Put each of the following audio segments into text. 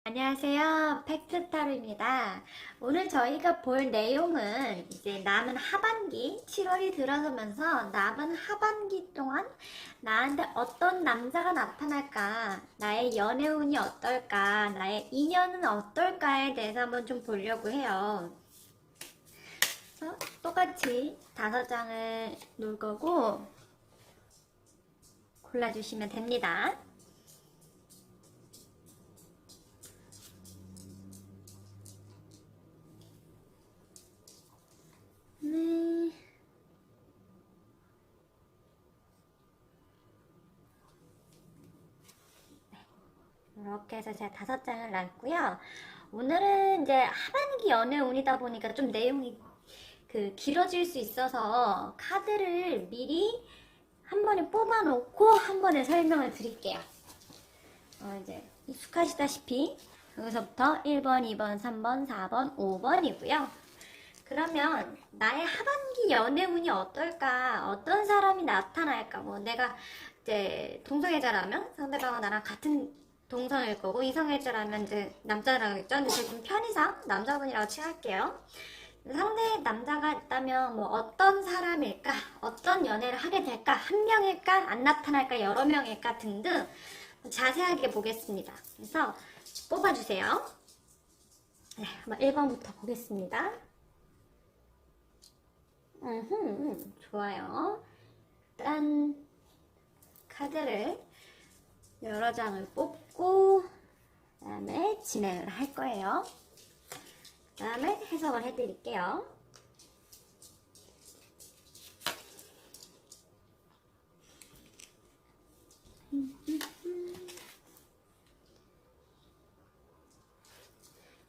안녕하세요. 팩트타로입니다. 오늘 저희가 볼 내용은 이제 남은 하반기, 7월이 들어서면서 남은 하반기 동안 나한테 어떤 남자가 나타날까, 나의 연애운이 어떨까, 나의 인연은 어떨까에 대해서 한번 좀 보려고 해요. 그래서 똑같이 5장을 놓을 거고 골라주시면 됩니다. 네. 이렇게 해서 제가 5장을 놨고요. 오늘은 이제 하반기 연애운이다 보니까 좀 내용이 길어질 수 있어서 카드를 미리 한 번에 뽑아 놓고 한 번에 설명을 드릴게요. 이제 익숙하시다시피 여기서부터 1번, 2번, 3번, 4번, 5번이고요. 그러면 나의 하반기 연애운이 어떨까? 어떤 사람이 나타날까? 뭐 내가 이제 동성애자라면 상대방은 나랑 같은 동성일 거고, 이성애자라면 이제 남자라겠죠. 근데 제가 좀 편의상 남자분이라고 칭할게요. 상대 남자가 있다면 뭐 어떤 사람일까? 어떤 연애를 하게 될까? 한 명일까? 안 나타날까? 여러 명일까? 등등 자세하게 보겠습니다. 그래서 뽑아주세요. 네, 한번 1번부터 보겠습니다. 좋아요. 일단 카드를 여러 장을 뽑고 그 다음에 진행을 할 거예요. 그 다음에 해석을 해드릴게요.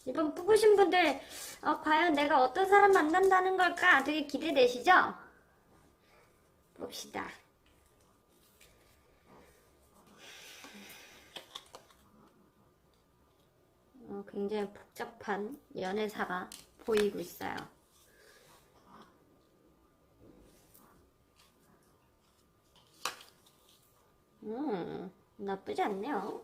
이번 뽑으신 분들 과연 내가 어떤 사람 만난다는 걸까? 되게 기대되시죠? 봅시다. 굉장히 복잡한 연애사가 보이고 있어요. 나쁘지 않네요.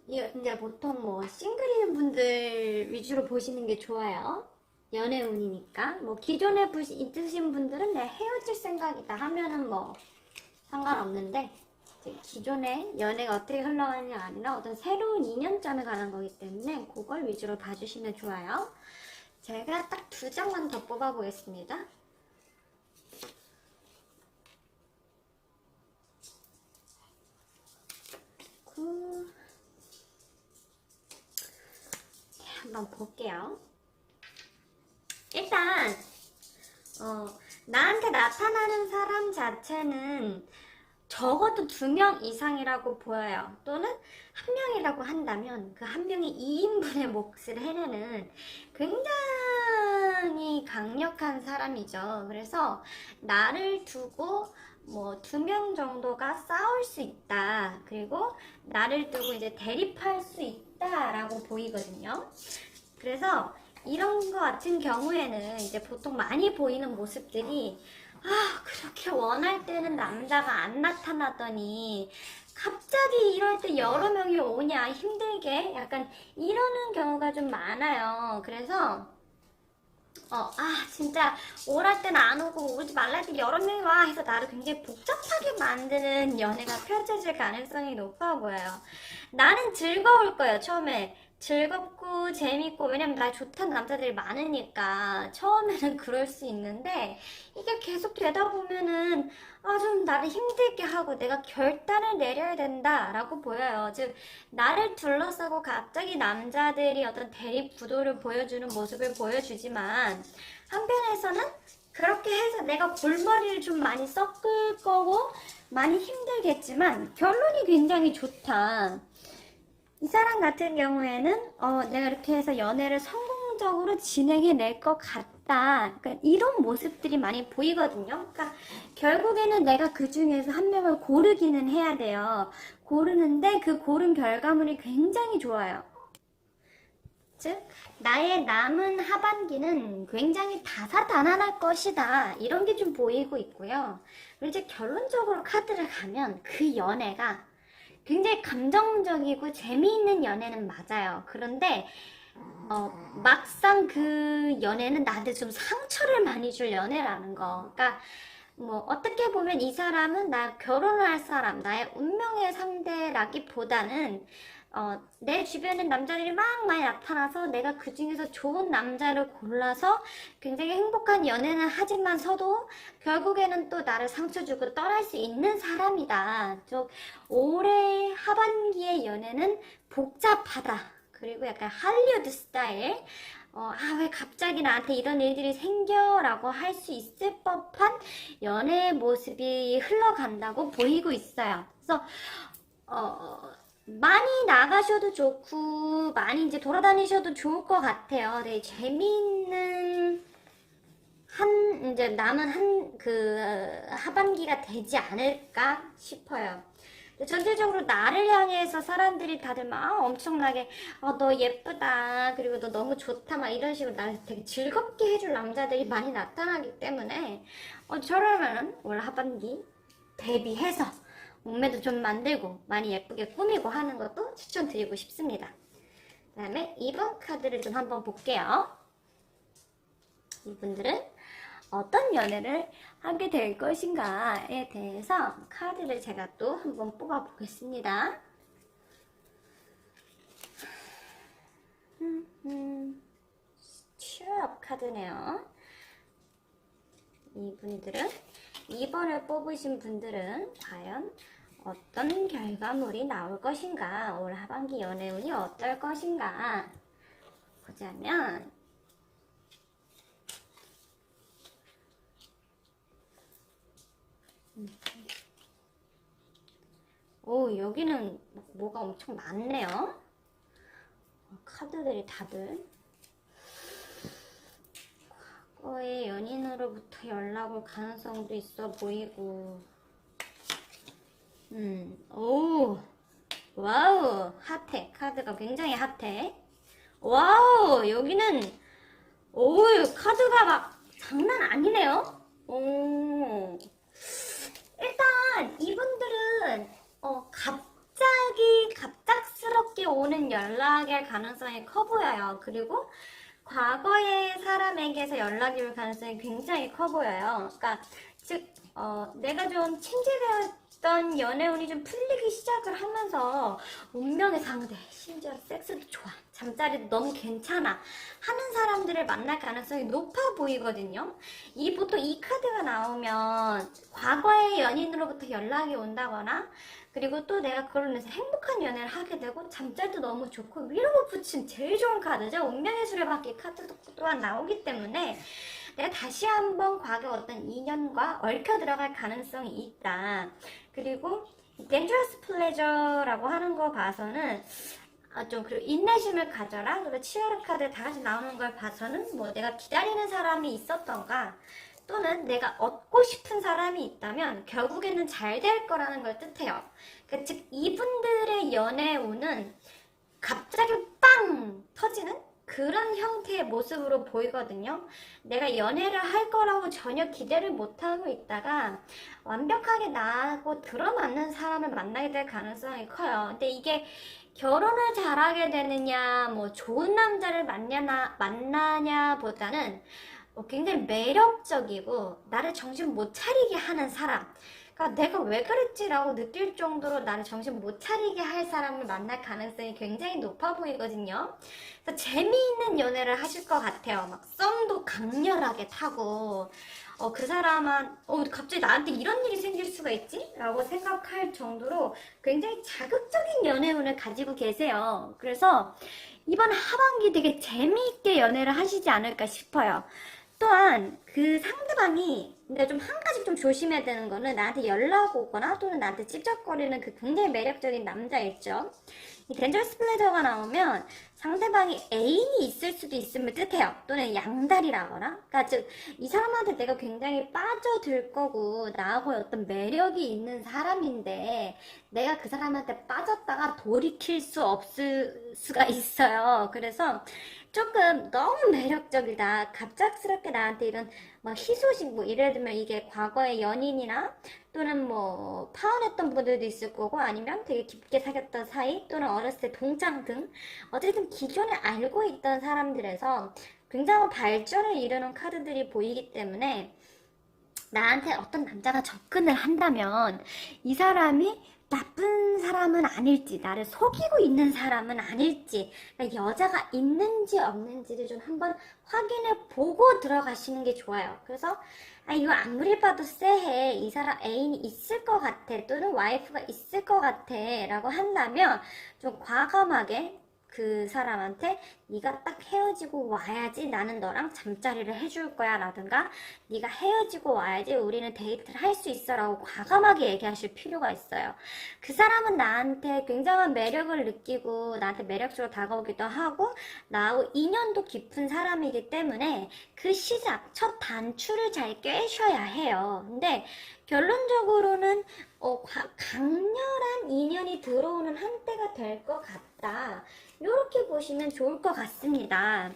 이제 보통 뭐 싱글인 분들 위주로 보시는 게 좋아요. 연애운이니까. 뭐 기존에 있으신 분들은 내 헤어질 생각이다 하면은 뭐 상관없는데, 이제 기존에 연애가 어떻게 흘러가느냐 아니라 어떤 새로운 인연점에 관한 거기 때문에 그걸 위주로 봐주시면 좋아요. 제가 딱 2장만 더 뽑아보겠습니다. 한번 볼게요. 일단 나한테 나타나는 사람 자체는 적어도 2명 이상이라고 보여요. 또는 1명이라고 한다면 그 1명이 2인분의 몫을 해내는 굉장히 강력한 사람이죠. 그래서 나를 두고 뭐 2명 정도가 싸울 수 있다. 그리고 나를 두고 이제 대립할 수 있다라고 보이거든요. 그래서 이런 거 같은 경우에는 이제 보통 많이 보이는 모습들이, 그렇게 원할 때는 남자가 안 나타나더니 갑자기 이럴 때 여러 명이 오냐, 힘들게, 약간 이러는 경우가 좀 많아요. 그래서 진짜 오랄 땐 안 오고 오지 말랄 때 여러 명이 와 해서 나를 굉장히 복잡하게 만드는 연애가 펼쳐질 가능성이 높아 보여요. 나는 즐거울 거예요, 처음에. 즐겁고 재밌고, 왜냐면 나 좋다는 남자들이 많으니까 처음에는 그럴 수 있는데, 이게 계속 되다 보면은 좀 나를 힘들게 하고 내가 결단을 내려야 된다라고 보여요. 즉, 나를 둘러싸고 갑자기 남자들이 어떤 대립 구도를 보여주는 모습을 보여주지만, 한편에서는 그렇게 해서 내가 골머리를 좀 많이 썩을 거고 많이 힘들겠지만 결론이 굉장히 좋다. 이 사람 같은 경우에는 내가 이렇게 해서 연애를 성공적으로 진행해낼 것 같다. 그러니까 이런 모습들이 많이 보이거든요. 그러니까 결국에는 내가 그 중에서 1명을 고르기는 해야 돼요. 고르는데 그 고른 결과물이 굉장히 좋아요. 즉, 나의 남은 하반기는 굉장히 다사다난할 것이다. 이런 게 좀 보이고 있고요. 그리고 이제 결론적으로 카드를 가면 그 연애가 굉장히 감정적이고 재미있는 연애는 맞아요. 그런데 막상 그 연애는 나한테 좀 상처를 많이 줄 연애라는 거. 그러니까 뭐 어떻게 보면 이 사람은 나 결혼할 사람, 나의 운명의 상대라기보다는 내 주변에 남자들이 막 많이 나타나서 내가 그 중에서 좋은 남자를 골라서 굉장히 행복한 연애는 하지만서도 결국에는 또 나를 상처 주고 떠날 수 있는 사람이다. 좀 올해 하반기의 연애는 복잡하다. 그리고 약간 할리우드 스타일. 왜 갑자기 나한테 이런 일들이 생겨? 라고 할 수 있을 법한 연애의 모습이 흘러간다고 보이고 있어요. 그래서, 많이 나가셔도 좋고, 많이 이제 돌아다니셔도 좋을 것 같아요. 되게 재미있는, 이제 남은 하반기가 되지 않을까 싶어요. 전체적으로 나를 향해서 사람들이 다들 막 엄청나게 너 예쁘다 그리고 너 너무 좋다 막 이런 식으로 나를 되게 즐겁게 해줄 남자들이 많이 나타나기 때문에 저러면 올 하반기 대비해서 몸매도 좀 만들고 많이 예쁘게 꾸미고 하는 것도 추천드리고 싶습니다. 그 다음에 2번 카드를 좀 한번 볼게요. 이분들은 어떤 연애를 하게 될 것인가에 대해서 카드를 제가 또 한번 뽑아 보겠습니다. 취업 카드네요. 이분들은 2번을 뽑으신 분들은 과연 어떤 결과물이 나올 것인가, 올 하반기 연애운이 어떨 것인가 보자면 여기는 뭐가 엄청 많네요. 카드들이 다들 과거의 연인으로부터 연락 올 가능성도 있어 보이고 와우 핫해. 카드가 굉장히 핫해. 와우 여기는 카드가 막 장난 아니네요. 일단 이분들은 갑작스럽게 오는 연락의 가능성이 커 보여요. 그리고 과거의 사람에게서 연락이 올 가능성이 굉장히 커 보여요. 그러니까 즉 내가 좀 침체되었던 연애운이 좀 풀리기 시작을 하면서 운명의 상대, 심지어 섹스도 좋아, 잠자리도 너무 괜찮아 하는 사람들을 만날 가능성이 높아 보이거든요. 보통 이 카드가 나오면 과거의 연인으로부터 연락이 온다거나 그리고 또 내가 그걸로 인해서 행복한 연애를 하게 되고 잠잘도 너무 좋고 위로가 붙인 제일 좋은 카드죠. 운명의 수레바퀴 카드도 또한 나오기 때문에 내가 다시 한번 과거 어떤 인연과 얽혀 들어갈 가능성이 있다. 그리고 Dangerous Pleasure라고 하는 거 봐서는 좀 그리고 인내심을 가져라. 그리고 치열한 카드 다 같이 나오는 걸 봐서는 뭐 내가 기다리는 사람이 있었던가 또는 내가 얻고 싶은 사람이 있다면 결국에는 잘 될 거라는 걸 뜻해요. 그러니까 즉 이분들의 연애운은 갑자기 빵 터지는 그런 형태의 모습으로 보이거든요. 내가 연애를 할 거라고 전혀 기대를 못하고 있다가 완벽하게 나하고 들어맞는 사람을 만나게 될 가능성이 커요. 근데 이게 결혼을 잘하게 되느냐, 뭐 좋은 남자를 만나냐 보다는 굉장히 매력적이고 나를 정신 못 차리게 하는 사람, 그러니까 내가 왜 그랬지라고 느낄 정도로 나를 정신 못 차리게 할 사람을 만날 가능성이 굉장히 높아 보이거든요. 그래서 재미있는 연애를 하실 것 같아요. 막 썸도 강렬하게 타고 그 사람은 갑자기 나한테 이런 일이 생길 수가 있지? 라고 생각할 정도로 굉장히 자극적인 연애운을 가지고 계세요. 그래서 이번 하반기 되게 재미있게 연애를 하시지 않을까 싶어요. 또한 그 상대방이 근데 좀 한 가지 좀 조심해야 되는 거는 나한테 연락 오거나 또는 나한테 찝쩍거리는 그 굉장히 매력적인 남자 있죠. 이 덴저러스 플레저가 나오면 상대방이 애인이 있을 수도 있음을 뜻해요. 또는 양다리라거나. 그러니까 즉, 이 사람한테 내가 굉장히 빠져들 거고, 나하고 어떤 매력이 있는 사람인데, 내가 그 사람한테 빠졌다가 돌이킬 수 없을 수가 있어요. 그래서 조금 너무 매력적이다. 갑작스럽게 나한테 이런 막 희소식, 뭐, 예를 들면 이게 과거의 연인이나 또는 뭐 파혼했던 분들도 있을 거고 아니면 되게 깊게 사귀었던 사이 또는 어렸을 때 동창 등 어쨌든 기존에 알고 있던 사람들에서 굉장한 발전을 이루는 카드들이 보이기 때문에 나한테 어떤 남자가 접근을 한다면 이 사람이 나쁜 사람은 아닐지, 나를 속이고 있는 사람은 아닐지, 그러니까 여자가 있는지 없는지를 좀 한번 확인해 보고 들어가시는 게 좋아요. 그래서 이거 아무리 봐도 쎄해, 이 사람 애인이 있을 것 같아, 또는 와이프가 있을 것 같아 라고 한다면 좀 과감하게 그 사람한테 네가 딱 헤어지고 와야지 나는 너랑 잠자리를 해줄 거야 라든가 네가 헤어지고 와야지 우리는 데이트를 할 수 있어 라고 과감하게 얘기하실 필요가 있어요. 그 사람은 나한테 굉장한 매력을 느끼고 나한테 매력적으로 다가오기도 하고 나하고 인연도 깊은 사람이기 때문에 그 시작, 첫 단추를 잘 꿰셔야 해요. 근데 결론적으로는 강렬한 인연이 들어오는 한때가 될 것 같다. 이렇게 보시면 좋을 것 같습니다.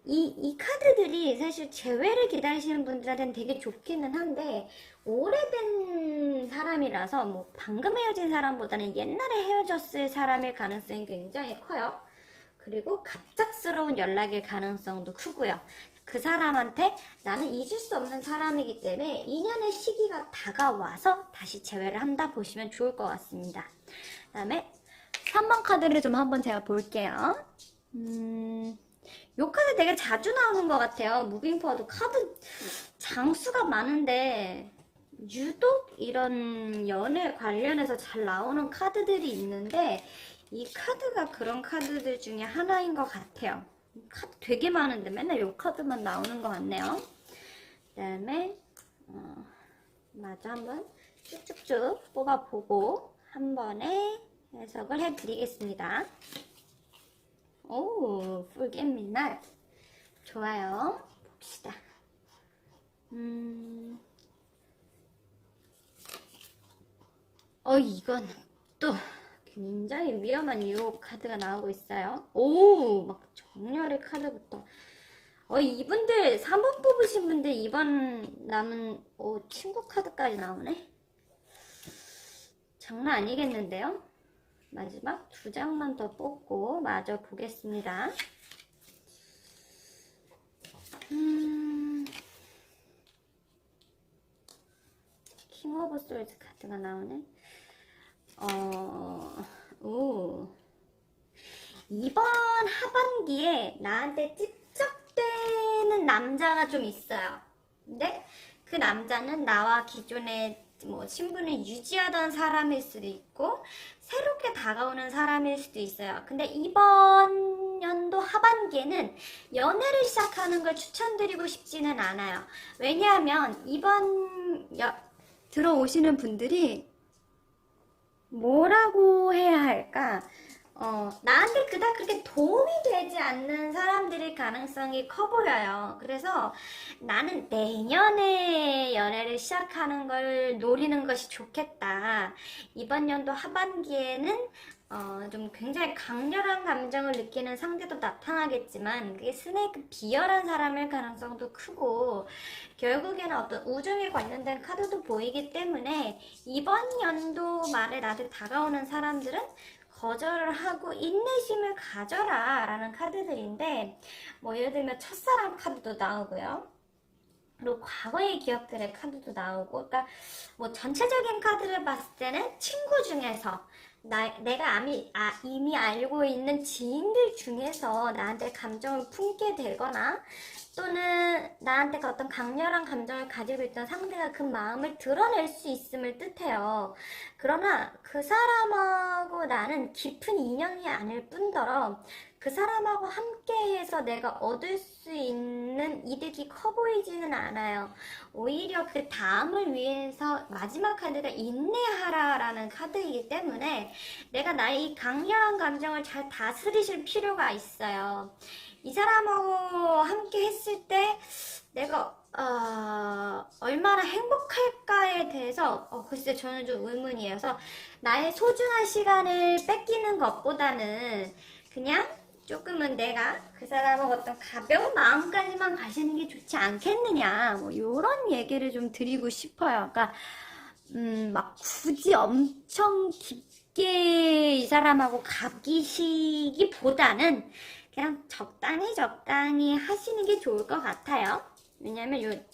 이 카드들이 사실 재회를 기다리시는 분들한테는 되게 좋기는 한데 오래된 사람이라서 뭐 방금 헤어진 사람보다는 옛날에 헤어졌을 사람일 가능성이 굉장히 커요. 그리고 갑작스러운 연락일 가능성도 크고요. 그 사람한테 나는 잊을 수 없는 사람이기 때문에 인연의 시기가 다가와서 다시 재회를 한다 보시면 좋을 것 같습니다. 그 다음에 3번 카드를 좀 한번 제가 볼게요. 요 카드 되게 자주 나오는 것 같아요. 무빙포워드 카드 장수가 많은데 유독 이런 연애 관련해서 잘 나오는 카드들이 있는데 이 카드가 그런 카드들 중에 하나인 것 같아요. 카드 되게 많은데 맨날 요 카드만 나오는 것 같네요. 그 다음에 마저 한번 쭉쭉쭉 뽑아보고 한 번에 해석을 해드리겠습니다. 오, 풀겟미날 좋아요. 봅시다. 이건 또 굉장히 위험한 유혹 카드가 나오고 있어요. 오, 막 정렬의 카드부터. 이분들 3번 뽑으신 분들 2번 남은 친구 카드까지 나오네. 장난 아니겠는데요? 마지막 2장만 더 뽑고 마저 보겠습니다. 킹 오브 솔즈 카드가 나오네. 이번 하반기에 나한테 찝쩍대는 남자가 좀 있어요. 근데 그 남자는 나와 기존에 뭐 친분을 유지하던 사람일 수도 있고 새롭게 다가오는 사람일 수도 있어요. 근데 이번 연도 하반기에는 연애를 시작하는 걸 추천드리고 싶지는 않아요. 왜냐하면 이번 들어오시는 분들이 뭐라고 해야 할까? 나한테 그닥 그렇게 도움이 되지 않는 사람들일 가능성이 커 보여요. 그래서 나는 내년에 연애를 시작하는 걸 노리는 것이 좋겠다. 이번 연도 하반기에는 좀 굉장히 강렬한 감정을 느끼는 상대도 나타나겠지만 그게 스네이크 비열한 사람일 가능성도 크고 결국에는 어떤 우정에 관련된 카드도 보이기 때문에 이번 연도 말에 나한테 다가오는 사람들은 거절을 하고 인내심을 가져라 라는 카드들인데 뭐 예를 들면 첫사랑 카드도 나오고요. 그리고 과거의 기억들의 카드도 나오고 그러니까 뭐 전체적인 카드를 봤을 때는 친구 중에서 내가 이미 알고 있는 지인들 중에서 나한테 감정을 품게 되거나 또는 나한테 어떤 강렬한 감정을 가지고 있던 상대가 그 마음을 드러낼 수 있음을 뜻해요. 그러나 그 사람하고 나는 깊은 인연이 아닐 뿐더러 그 사람하고 함께해서 내가 얻을 수 있는 이득이 커 보이지는 않아요. 오히려 그 다음을 위해서 마지막 카드가 인내하라라는 카드이기 때문에 내가 나의 이 강렬한 감정을 잘 다스리실 필요가 있어요. 이 사람하고 함께 했을 때 내가 얼마나 행복할까에 대해서 글쎄 저는 좀 의문이어서 나의 소중한 시간을 뺏기는 것보다는 그냥 조금은 내가 그 사람하고 어떤 가벼운 마음까지만 가시는 게 좋지 않겠느냐 뭐 이런 얘기를 좀 드리고 싶어요. 그러니까 막 굳이 엄청 깊게 이 사람하고 갚기시기보다는 그냥 적당히 하시는 게 좋을 것 같아요. 왜냐면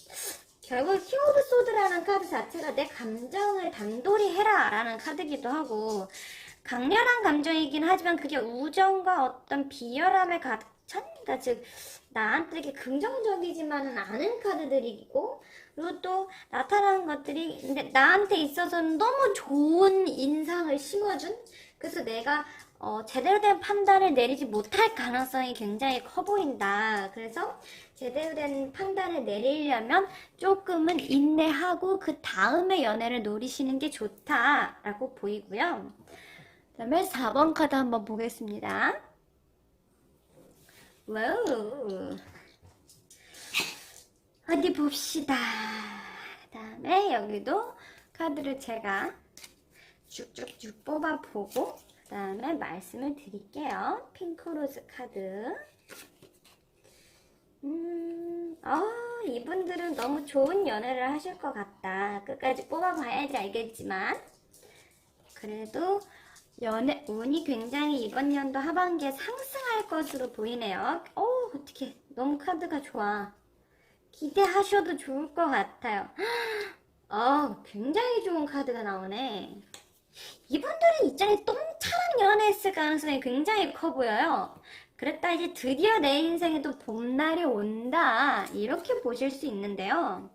결국 킹 오브 소드라는 카드 자체가 내 감정을 단돌이 해라 라는 카드기도 하고 강렬한 감정이긴 하지만 그게 우정과 어떤 비열함에 갇힌, 그러니까 즉 나한테 되게 긍정적이지만은 않은 카드들이고 그리고 또 나타나는 것들이 근데 나한테 있어서는 너무 좋은 인상을 심어준 그래서 내가 제대로 된 판단을 내리지 못할 가능성이 굉장히 커 보인다. 그래서 제대로 된 판단을 내리려면 조금은 인내하고 그 다음에 연애를 노리시는 게 좋다라고 보이고요. 그 다음에 4번 카드 한번 보겠습니다. 와우. 어디 봅시다. 그 다음에 여기도 카드를 제가 쭉쭉쭉 뽑아보고 그 다음에 말씀을 드릴게요. 핑크로즈 카드. 이분들은 너무 좋은 연애를 하실 것 같다. 끝까지 뽑아봐야지 알겠지만 그래도 연애 운이 굉장히 이번 연도 하반기에 상승할 것으로 보이네요. 어떻게 너무 카드가 좋아. 기대하셔도 좋을 것 같아요. 굉장히 좋은 카드가 나오네. 이분들은 이전에 똥차랑 연애했을 가능성이 굉장히 커 보여요. 그랬다 이제 드디어 내 인생에도 봄날이 온다 이렇게 보실 수 있는데요.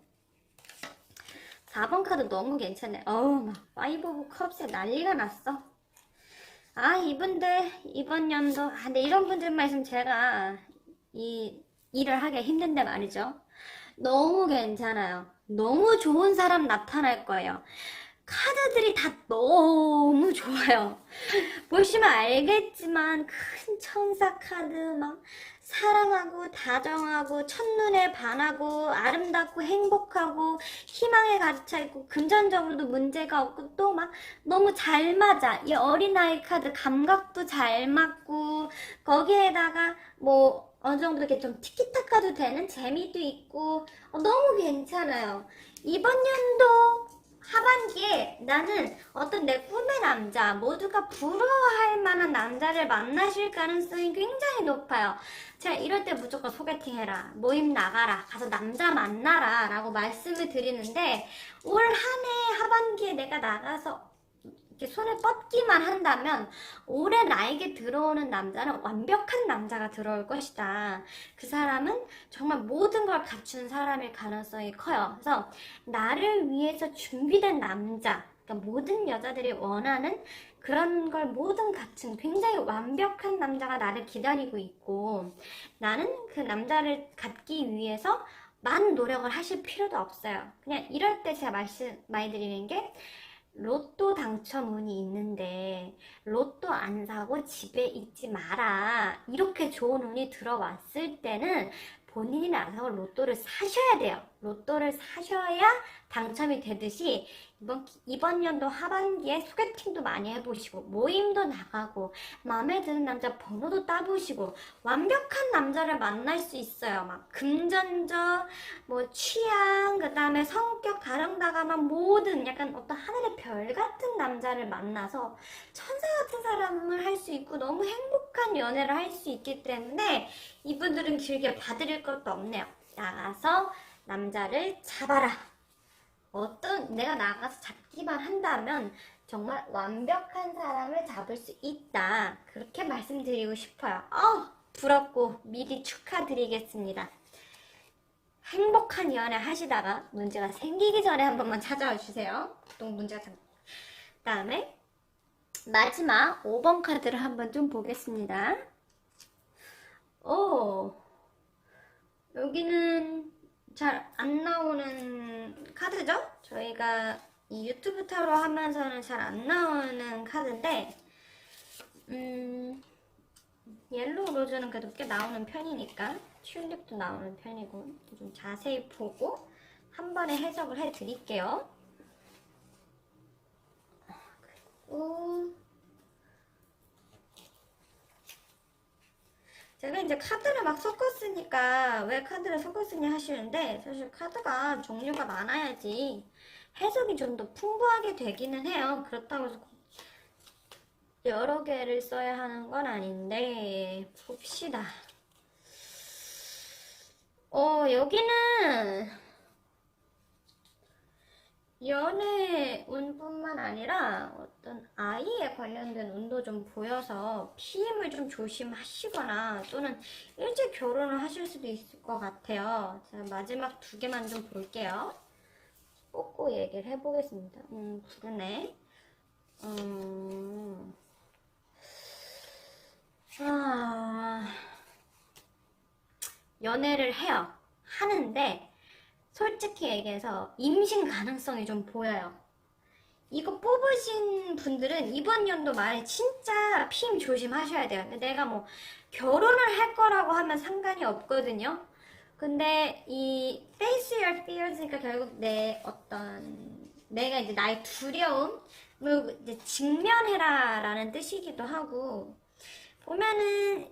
4번 카드 너무 괜찮네. 막 파이브 오브 컵스에 난리가 났어. 이분들 이번 연도 근데 이런 분들만 있으면 제가 이 일을 하기 힘든데 말이죠. 너무 괜찮아요. 너무 좋은 사람 나타날 거예요. 카드들이 다 너무 좋아요. 보시면 알겠지만 큰 천사 카드 막 사랑하고 다정하고 첫눈에 반하고 아름답고 행복하고 희망에 가득 차 있고 금전적으로도 문제가 없고 또 막 너무 잘 맞아. 이 어린아이 카드 감각도 잘 맞고 거기에다가 뭐 어느 정도 이렇게 좀 티키타카도 되는 재미도 있고 너무 괜찮아요. 이번 연도 하반기에 나는 어떤 내 꿈의 남자, 모두가 부러워할 만한 남자를 만나실 가능성이 굉장히 높아요. 제가 이럴 때 무조건 소개팅 해라, 모임 나가라, 가서 남자 만나라 라고 말씀을 드리는데 올 한 해 하반기에 내가 나가서 이렇게 손을 뻗기만 한다면 올해 나에게 들어오는 남자는 완벽한 남자가 들어올 것이다. 그 사람은 정말 모든 걸 갖춘 사람일 가능성이 커요. 그래서 나를 위해서 준비된 남자, 그러니까 모든 여자들이 원하는 그런 걸 모든 갖춘 굉장히 완벽한 남자가 나를 기다리고 있고 나는 그 남자를 갖기 위해서 많은 노력을 하실 필요도 없어요. 그냥 이럴 때 제가 말씀 많이 드리는 게 로또 당첨 운이 있는데 로또 안 사고 집에 있지 마라. 이렇게 좋은 운이 들어왔을 때는 본인이 나서서 로또를 사셔야 돼요. 로또를 사셔야 당첨이 되듯이 이번 연도 하반기에 소개팅도 많이 해보시고 모임도 나가고 마음에 드는 남자 번호도 따보시고 완벽한 남자를 만날 수 있어요. 막 금전적, 뭐 취향, 그 다음에 성격 다정다감한 모든 약간 어떤 하늘의 별 같은 남자를 만나서 천사 같은 사람을 할 수 있고 너무 행복한 연애를 할 수 있기 때문에 이분들은 길게 봐드릴 것도 없네요. 나가서 남자를 잡아라. 내가 나가서 잡기만 한다면 정말 완벽한 사람을 잡을 수 있다. 그렇게 말씀드리고 싶어요. 부럽고 미리 축하드리겠습니다. 행복한 연애 하시다가 문제가 생기기 전에 한 번만 찾아와 주세요. 보통 문제가 그다음에 마지막 5번 카드를 한번 좀 보겠습니다. 여기는 잘 안 나오는 카드죠? 저희가 이 유튜브 타로 하면서는 잘 안 나오는 카드인데, 옐로우 로즈는 그래도 꽤 나오는 편이니까, 튤립도 나오는 편이고, 좀 자세히 보고 한 번에 해석을 해 드릴게요. 그리고 제가 이제 카드를 막 섞었으니까 왜 카드를 섞었으니 하시는데, 사실 카드가 종류가 많아야지 해석이 좀 더 풍부하게 되기는 해요. 그렇다고 해서 여러 개를 써야 하는 건 아닌데, 봅시다. 여기는 연애 운뿐만 아니라 어떤 아이에 관련된 운도 좀 보여서 피임을 좀 조심하시거나 또는 일찍 결혼을 하실 수도 있을 것 같아요. 자, 마지막 2개만 좀 볼게요. 뽑고 얘기를 해보겠습니다. 그러네. 연애를 해요. 하는데 솔직히 얘기해서 임신 가능성이 좀 보여요. 이거 뽑으신 분들은 이번 연도 말에 진짜 피임 조심하셔야 돼요. 근데 내가 뭐 결혼을 할 거라고 하면 상관이 없거든요. 근데 이 face your fears가 결국 내가 이제 나의 두려움을 이제 직면해라 라는 뜻이기도 하고, 보면은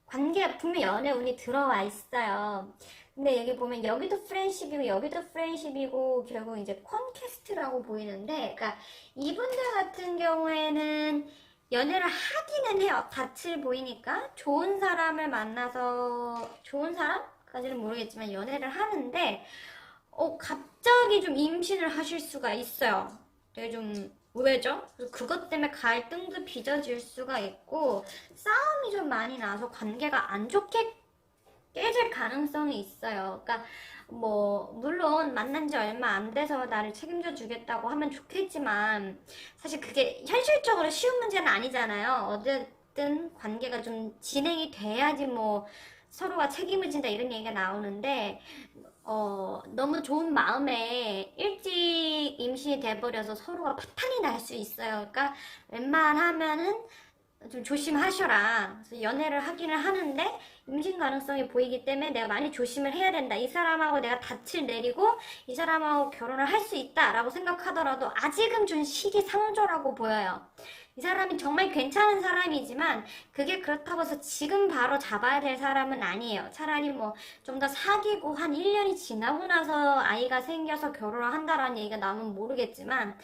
관계가 분명 연애 운이 들어와 있어요. 근데 여기 보면 여기도 프렌십이고 여기도 프렌십이고 결국 이제 콘퀘스트라고 보이는데, 그러니까 이분들 같은 경우에는 연애를 하기는 해요. 닻을 보이니까 좋은 사람을 만나서, 좋은 사람까지는 모르겠지만 연애를 하는데 갑자기 좀 임신을 하실 수가 있어요. 되게 좀 의외죠? 그것 때문에 갈등도 빚어질 수가 있고 싸움이 좀 많이 나서 관계가 안 좋게 깨질 가능성이 있어요. 그러니까 뭐 물론 만난 지 얼마 안 돼서 나를 책임져 주겠다고 하면 좋겠지만 사실 그게 현실적으로 쉬운 문제는 아니잖아요. 어쨌든 관계가 좀 진행이 돼야지 뭐 서로가 책임을 진다 이런 얘기가 나오는데, 너무 좋은 마음에 일찍 임신이 돼버려서 서로가 파탄이 날 수 있어요. 그러니까 웬만하면은 좀 조심하셔라. 그래서 연애를 하기는 하는데 임신 가능성이 보이기 때문에 내가 많이 조심을 해야 된다. 이 사람하고 내가 닻을 내리고 이 사람하고 결혼을 할 수 있다라고 생각하더라도 아직은 좀 시기상조라고 보여요. 이 사람이 정말 괜찮은 사람이지만 그게 그렇다고 해서 지금 바로 잡아야 될 사람은 아니에요. 차라리 뭐 좀 더 사귀고 한 1년이 지나고 나서 아이가 생겨서 결혼을 한다라는 얘기가 나오면 모르겠지만,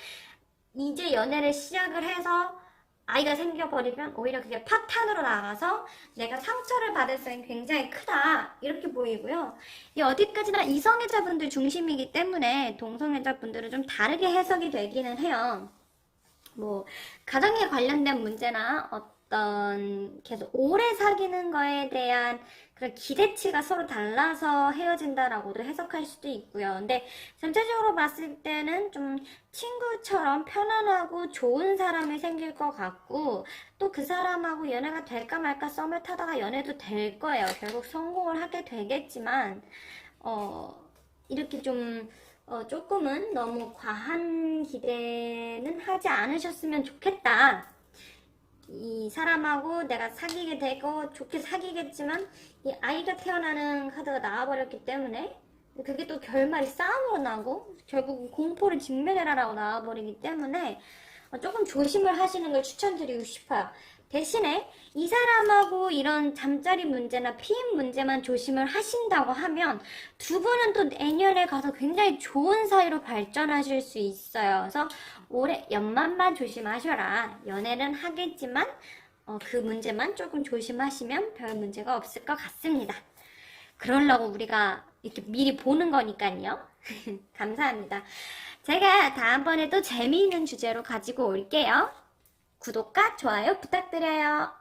이제 연애를 시작을 해서 아이가 생겨버리면 오히려 그게 파탄으로 나가서 내가 상처를 받을 수는 굉장히 크다 이렇게 보이고요. 이 어디까지나 이성애자분들 중심이기 때문에 동성애자분들은 좀 다르게 해석이 되기는 해요. 뭐 가정에 관련된 문제나 어떤 계속 오래 사귀는 거에 대한 그런 기대치가 서로 달라서 헤어진다라고도 해석할 수도 있고요. 근데 전체적으로 봤을 때는 좀 친구처럼 편안하고 좋은 사람이 생길 것 같고, 또 그 사람하고 연애가 될까 말까 썸을 타다가 연애도 될 거예요. 결국 성공을 하게 되겠지만 이렇게 좀 조금은 너무 과한 기대는 하지 않으셨으면 좋겠다. 이 사람하고 내가 사귀게 되고 좋게 사귀겠지만 이 아이가 태어나는 카드가 나와버렸기 때문에 그게 또 결말이 싸움으로 나고 결국 공포를 직면해라라고 나와버리기 때문에 조금 조심을 하시는 걸 추천드리고 싶어요. 대신에 이 사람하고 이런 잠자리 문제나 피임 문제만 조심을 하신다고 하면 두 분은 또 내년에 가서 굉장히 좋은 사이로 발전하실 수 있어요. 그래서 올해 연말만 조심하셔라. 연애는 하겠지만 그 문제만 조금 조심하시면 별 문제가 없을 것 같습니다. 그러려고 우리가 이렇게 미리 보는 거니까요. 감사합니다. 제가 다음번에 또 재미있는 주제로 가지고 올게요. 구독과 좋아요 부탁드려요.